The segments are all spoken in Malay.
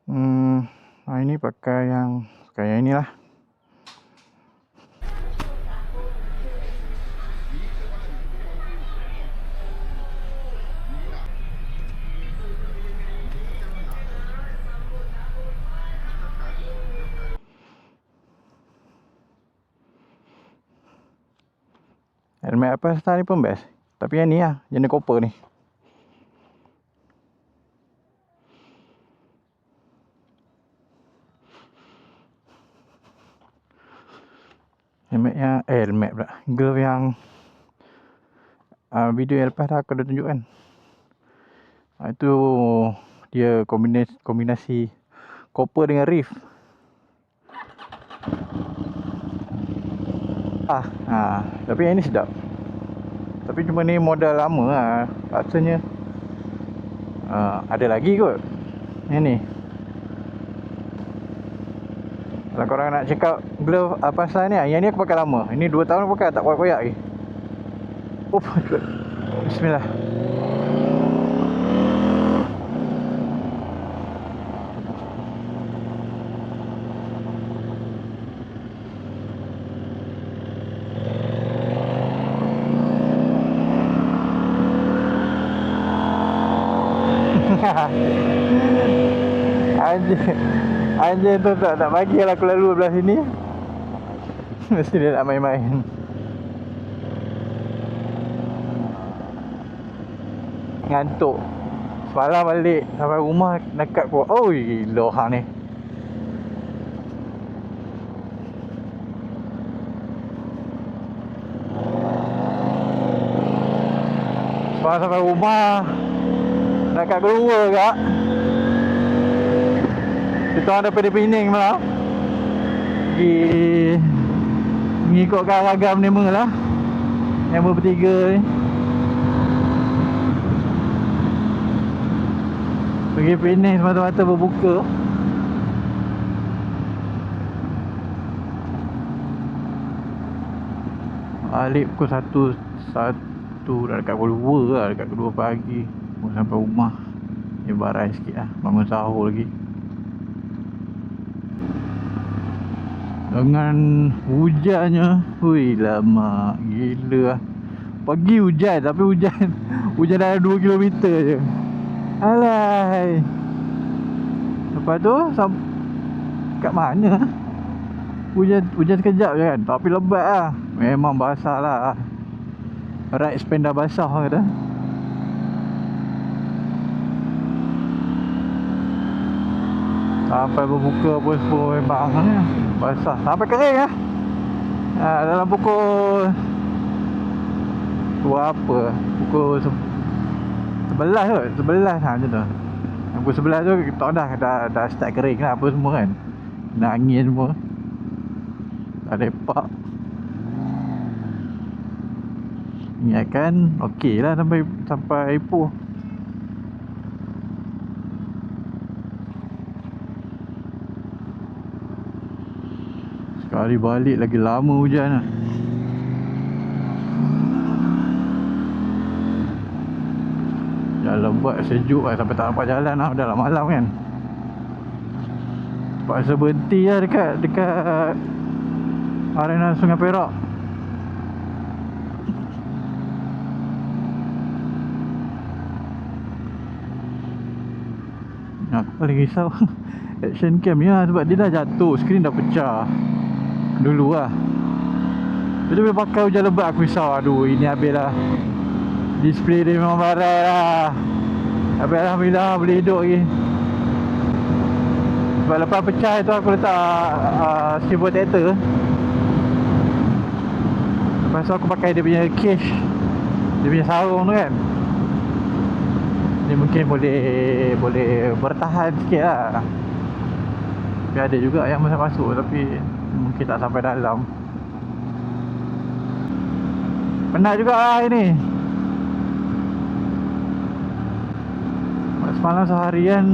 Ini pakai yang inilah. Helmet apa star ni pun best. Tapi yang ni lah, jenis copper ni. Helmet pula. Glove yang video yang lepas dah aku dah tunjukkan. Itu dia kombinasi copper dengan reef. Tapi yang ni sedap. Tapi cuma ni model lama lah. Rasanya ada lagi kot yang ni. Kalau korang nak check out glove apa asal ni, yang ni aku pakai lama. Ini 2 tahun aku pakai, tak koyak-koyak lagi. Bismillah. Anjing tu tak bagilah aku lalu belah sini. Mesti dia nak main-main. Ngantuk. Semalam balik sampai rumah dekat aku. Oh gila hang ni. Semalam sampai rumah dekat keluar kak. Kita orang daripada Pening malam pergi mengikutkan ragam nama lah. Yang bertiga ni pergi Pening semata-mata berbuka. Balik pukul 1 dah dekat pukul 2 lah, dekat 2 pagi. Sampai rumah dia barai sikit lah, bangun sahur lagi. Dengan hujannya, hui lama gila lah. Pagi hujan, tapi hujan dah 2 kilometer je. Alai. Lepas tu kat mana? Hujan sekejap je kan, tapi lebat lah. Memang basah lah. Ride span dah basah kata. Sampai berbuka pun semua memang basah. Sampai kering lah. Dalam pukul apa? Pukul 11 kot. 11 macam tu. Pukul 11 tu tak dah start kering lah apa semua kan. Nak angin semua. Dah lepak. Ingatkan okey lah sampai Ipoh. Sekali balik lagi lama hujan lah. Jalan lebat sejuk lah, sampai tak dapat jalan lah. Dah lah malam kan. Terpaksa berhenti lah dekat arena Sungai Perak. Aku paling risau action cam ni lah, sebab dia dah jatuh, skrin dah pecah dulu lah. Jadi bila pakai hujan lebat aku risau, aduh ini habis lah. Display dia memang barai lah. Tapi alhamdulillah boleh hidup lagi. Sebab lepas pecah tu aku letak screen protector. Lepas tu aku pakai dia punya case, dia punya sarung tu kan. Ni mungkin boleh bertahan sikit lah. Tapi ada juga yang masuk tapi mungkin tak sampai dalam. Penat juga lah ini. Semalam seharian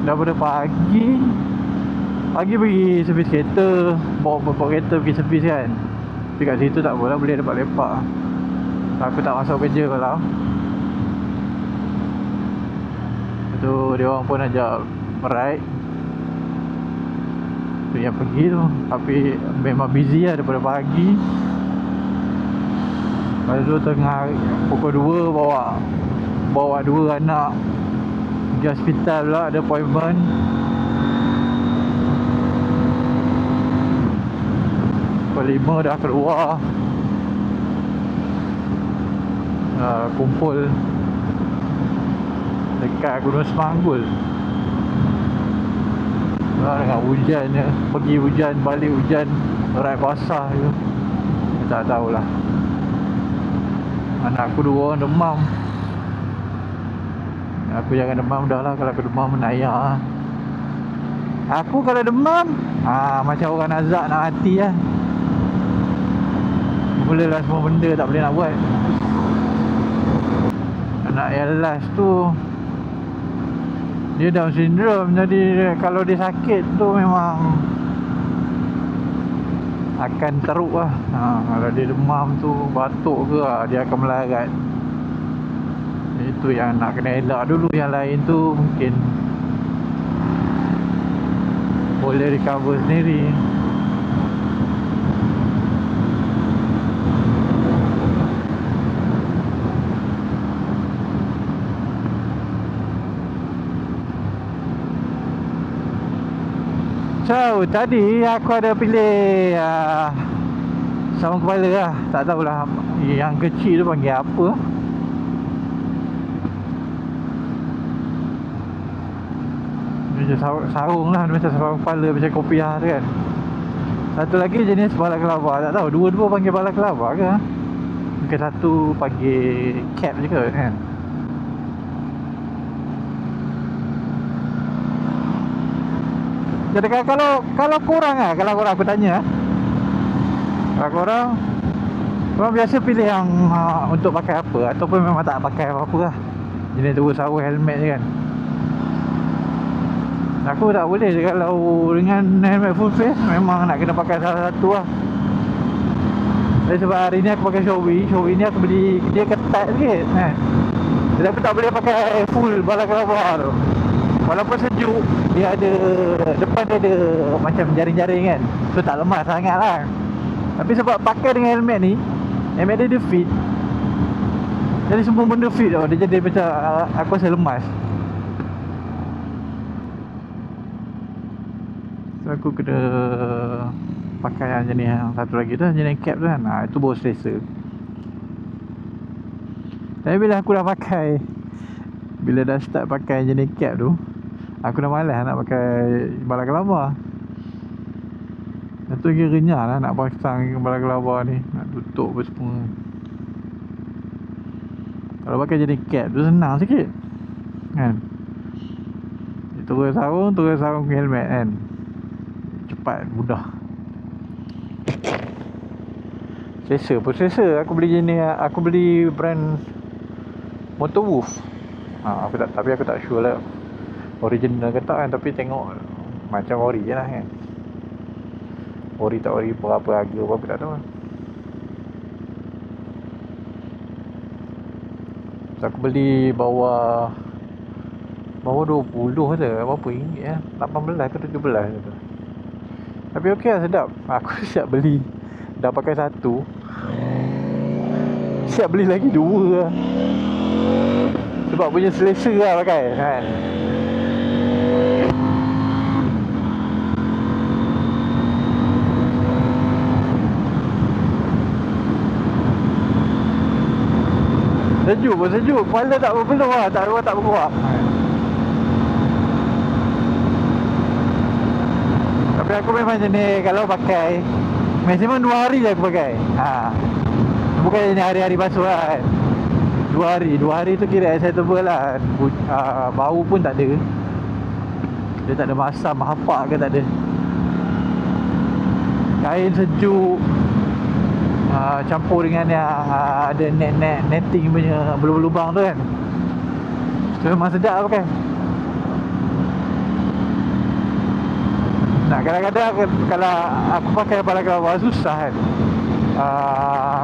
daripada pagi pergi servis kereta, bawa kereta pergi servis kan. Tapi kat situ tak boleh lepak-lepak. Aku tak masuk kerja kalau. Lepas tu dia orang pun ajak ride. tu yang pergi tu. Tapi memang busy lah daripada pagi. Lepas tu tengah pukul 2 bawa 2 anak pergi hospital pula, ada appointment. Pukul 5 dah keluar, kumpul dekat Gunung Semanggul. Dengan hujannya, pergi hujan, balik hujan, rai basah je. Tak tahulah. Anak aku 2 orang demam. Aku jangan demam dah lah. Kalau aku demam menayak lah. Aku kalau demam macam orang nazak nak mati lah. Mulalah semua benda tak boleh nak buat. Anak yang last tu dia Down syndrome. Jadi kalau dia sakit tu memang akan teruk lah. Kalau dia demam tu, batuk ke dia akan melarat. Itu yang nak kena elak dulu. Yang lain tu mungkin boleh recover sendiri. So, tadi aku ada pilih sarung kepala lah. Tak tahulah yang kecil tu panggil apa. Macam sarung lah, macam sarung kepala, macam kopiah tu kan. Satu lagi jenis balaclava. Tak tahu, dua-dua panggil balaclava ke? Mungkin satu panggil cap je ke kan. Jadi kalau korang aku tanya, kalau korang biasa pilih yang untuk pakai apa, ataupun memang tak pakai apa-apa lah, jenis terus sarung helmet je kan. Aku tak boleh kalau dengan helmet full face, memang nak kena pakai salah satu lah. Jadi sebab hari ni aku pakai Shoei ni aku beli, dia ketat sikit kan. Jadi aku tak boleh pakai full balaclava tu. Walaupun sejuk, dia ada, depan dia ada macam jaring-jaring kan. So tak lemas sangat lah. Tapi sebab pakai dengan helmet ni, helmet dia fit. Jadi semua benda fit tau. Dia jadi macam aku rasa lemas. So aku kena pakai yang jenis yang satu lagi tu, jenis cap tu kan. Itu baru selesa. Tapi bila aku dah pakai, bila dah start pakai jenis cap tu, aku dah malas nak pakai balaclava. Itu lagi renyah lah nak pasang balaclava ni, nak tutup apa semua. Kalau pakai jenis cap tu senang sikit kan. Turun sarung helmet kan, cepat, mudah. Selesa. Aku beli brand Motorwolf. Tapi aku tak sure lah original ke tak kan. Tapi tengok macam ori je lah kan. Ori tak ori, berapa harga apa tak tahu. So, aku beli bawah 20 je. Berapa ringgit ya, 18 ke 17 je tu. Tapi okey lah, sedap. Aku siap beli. Dah pakai satu, siap beli lagi 2 lah. Sebab punya selesa lah pakai kan. Sejuk. Kepala tak berpeluh lah, tak berkuat. Tapi aku memang jenis kalau pakai maksimum 2 hari je aku pakai. Bukan jenis hari-hari basuh lah kan. 2 hari tu kira acceptable lah. Bau pun tak ada. Dia tak ada masam, hapak ke tak ada. Kain sejuk, campur dengan yang ada netting punya berlubang tu kan. So memang sedap lah pakai. Nah, kadang-kadang kalau aku pakai balaclava susah kan.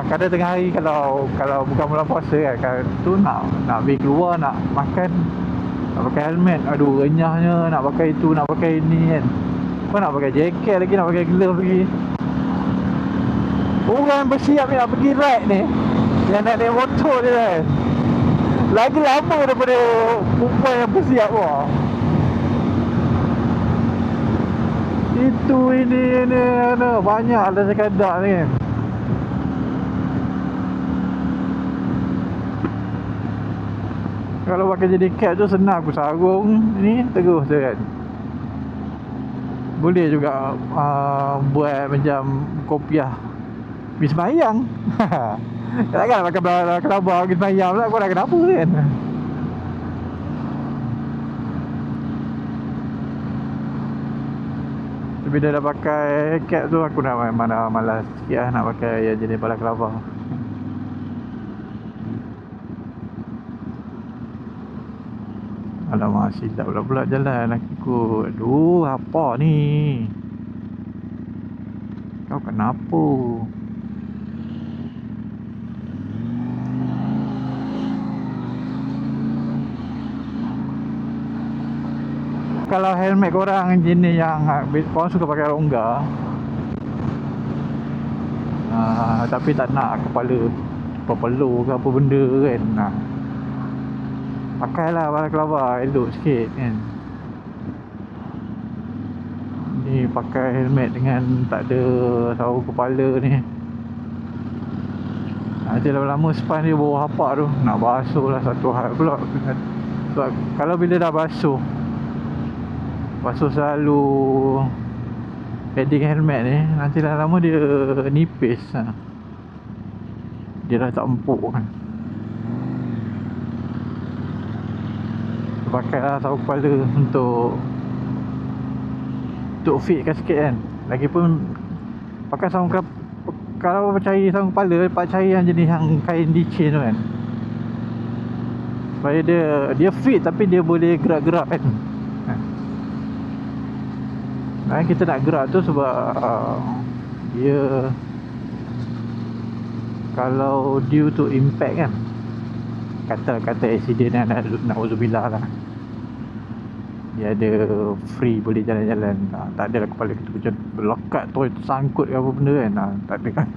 Kadang tengah hari kalau bukan bulan puasa kan, tu nak pergi keluar, nak makan, nak pakai helmet, aduh renyahnya, nak pakai itu, nak pakai ini kan. Kau nak pakai jaket lagi, nak pakai glove lagi. Orang bersiap ni nak pergi ride ni, yang nak naik motor ni kan, lagi lama daripada perempuan yang bersiap wah. Itu ini banyak ada sekadar ni. Kalau pakai jadi cap tu senang, aku sarung ni terus je kan. Boleh juga buat macam kopiah pergi sembahyang. Takkan pakai kelabang pergi sembahyang pula, kau dah kenapa kan. Tapi dia dah pakai cap tu, aku dah memang malas sikit lah nak pakai yang jenis bala kelabang. Alamak, silap pula jalan aku. Aduh, apa ni? Kau kenapa? Kalau helmet korang jenis yang korang suka pakai rongga, tapi tak nak kepala perlu ke apa benda kan, pakailah bala kelabang, elok sikit kan. Ni pakai helmet dengan tak ada sarung kepala ni, nanti lama-lama span dia bau hapak tu, nak basuh lah satu hal pula. Sebab kalau bila dah basuh selalu padding helmet ni, nanti lama-lama dia nipis dia dah tak empuk kan. Pakailah sarung kepala untuk fitkan sikit kan. Lagipun pakai sarung kepala, kalau cari sarung kepala, cari yang jenis yang kain licin tu kan, supaya dia fit tapi dia boleh gerak-gerak kan. Kita nak gerak tu sebab dia kalau due to impact kan, kata accident kan, na'udzubillah lah, dia ada free boleh jalan-jalan, tak ada lah kepala kita macam berlekat tu tersangkut ke apa benda kan, tak ada kan.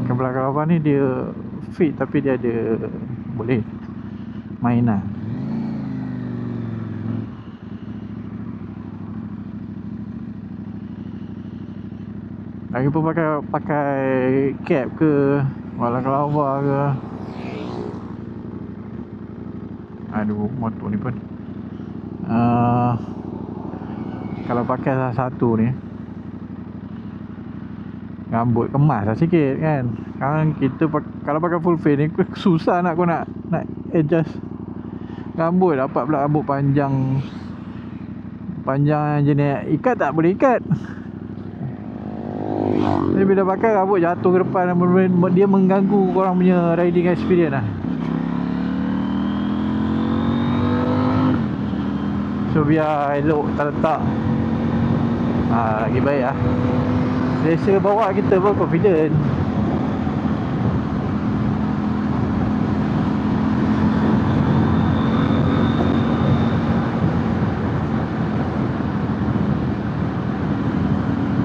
Belakang abang ni dia fit tapi dia ada boleh main lah. Lagipun pakai cap ke, walau kelabang ke. Aduh, motor ni pun kalau pakai salah satu ni, rambut kemas lah sikit kan. Sekarang kita kalau pakai full face ni susah nak adjust rambut. Dapat pula rambut panjang jenis ikat, tak boleh ikat. Jadi bila pakai rambut jatuh ke depan, dia mengganggu korang punya riding experience lah. So biar elok terletak, lagi baik lah. Selesa bawa kita pun confident.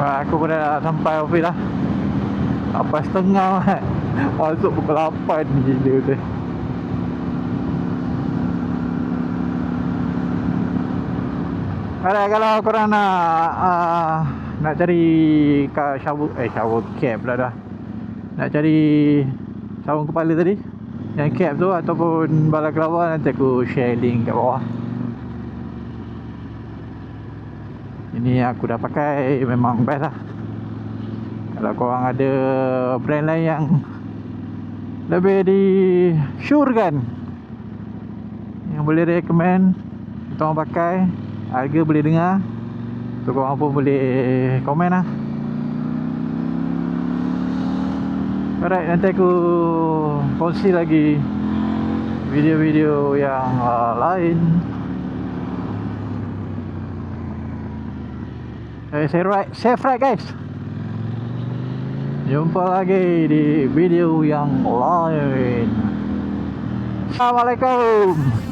Aku pun dah sampai office lah, 8.30 kan. Masuk pukul 8 gila tu. Kalau korang nak cari shower cap pula dah, nak cari sarung kepala tadi, yang cap tu ataupun bala kelabang, nanti aku share link kat bawah. Ini aku dah pakai, memang best lah. Kalau korang ada brand lain yang lebih di-sure-kan, yang boleh recommend kita orang pakai, harga boleh dengar, so korang pun boleh komen lah. Alright, nanti aku kongsi lagi video-video yang lain. Safe ride guys. Jumpa lagi di video yang lain. Assalamualaikum.